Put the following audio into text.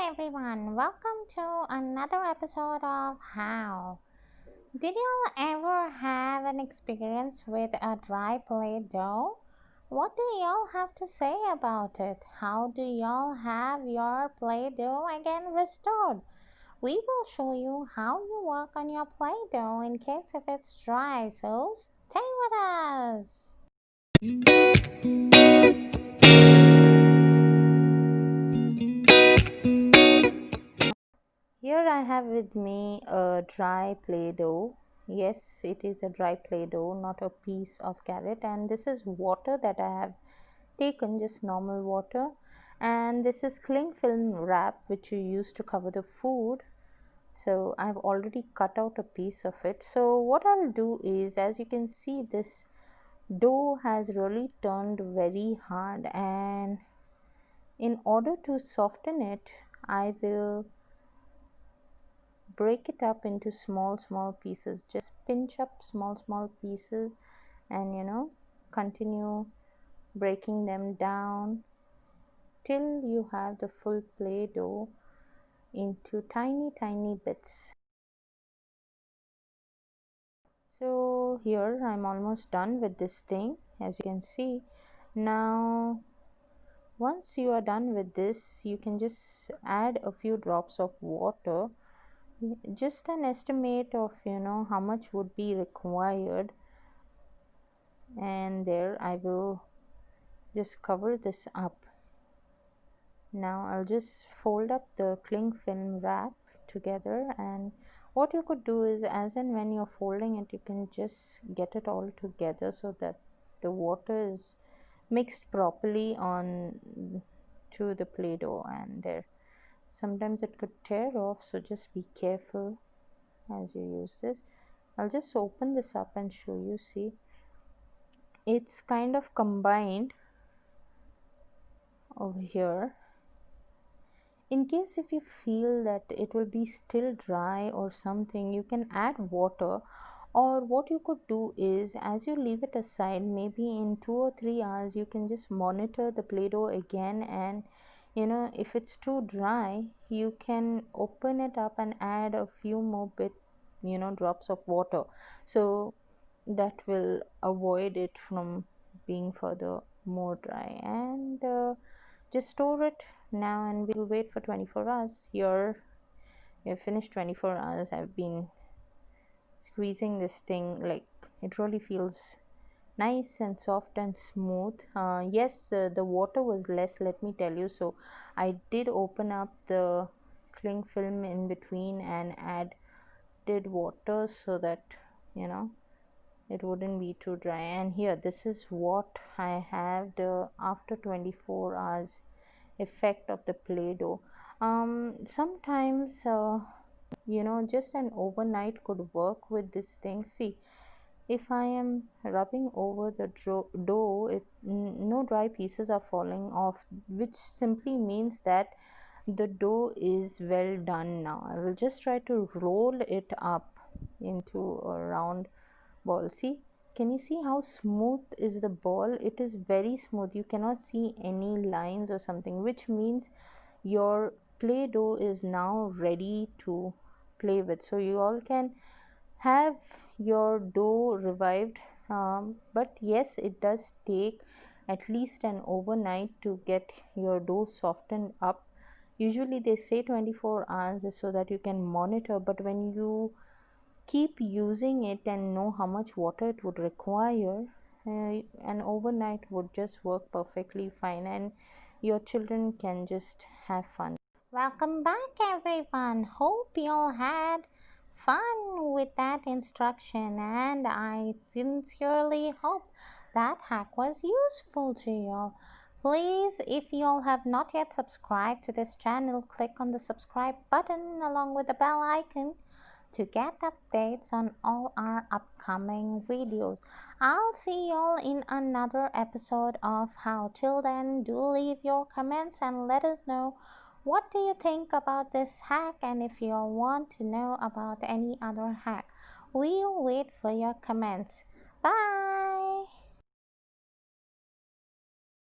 everyone, welcome to another episode of How. Did you all ever have an experience with a dry Play Doh? What do y'all have to say about it? How do y'all have your Play Doh again restored? We will show you how you work on your Play Doh in case if it's dry, so stay with us. Here I have with me a dry Play-Doh. Yes, it is a dry Play-Doh, not a piece of carrot. And this is water that I have taken, just normal water. And this is cling film wrap, which you use to cover the food. So I've already cut out a piece of it. So what I'll do is, as you can see, this dough has really turned very hard. And in order to soften it, I will break it up into small pieces. Just pinch up small pieces and continue breaking them down till you have the full Play Doh into tiny bits. So here I'm almost done with this thing, as you can see. Now once you are done with this, you can just add a few drops of water, just an estimate of how much would be required. And there I will just cover this up. Now I'll just fold up the cling film wrap together, and what you could do is, as and when you're folding it, you can just get it all together so that the water is mixed properly on to the Play-Doh. And there, sometimes it could tear off, so just be careful as you use this. I'll just open this up and show you. See, it's kind of combined over here. In case if you feel that it will be still dry or something, you can add water. Or what you could do is, as you leave it aside, maybe in 2 or 3 hours, you can just monitor the Play-Doh again. And if it's too dry, you can open it up and add a few more drops of water, so that will avoid it from being further more dry. And just store it now, and we'll wait for 24 hours. Here we have finished 24 hours. I've been squeezing this thing, like, it really feels nice and soft and smooth. Yes, the water was less, let me tell you. So I did open up the cling film in between and added water so that it wouldn't be too dry. And here, this is what I have, the after 24 hours effect of the Play-Doh. Sometimes just an overnight could work with this thing. See, if I am rubbing over the dough, no dry pieces are falling off, which simply means that the dough is well done. Now I will just try to roll it up into a round ball. See, can you see how smooth is the ball? It is very smooth. You cannot see any lines or something, which means your Play-Doh is now ready to play with. So you all can have your dough revived. But yes, it does take at least an overnight to get your dough softened up. Usually they say 24 hours so that you can monitor, but when you keep using it and know how much water it would require, an overnight would just work perfectly fine, and your children can just have fun. Welcome back, everyone. Hope you all had fun with that instruction, and I sincerely hope that hack was useful to you all. Please, if you all have not yet subscribed to this channel, click on the subscribe button along with the bell icon to get updates on all our upcoming videos. I'll see you all in another episode of How. Till then, do leave your comments and let us know what do you think about this hack, and if you all want to know about any other hack. We'll wait for your comments. Bye.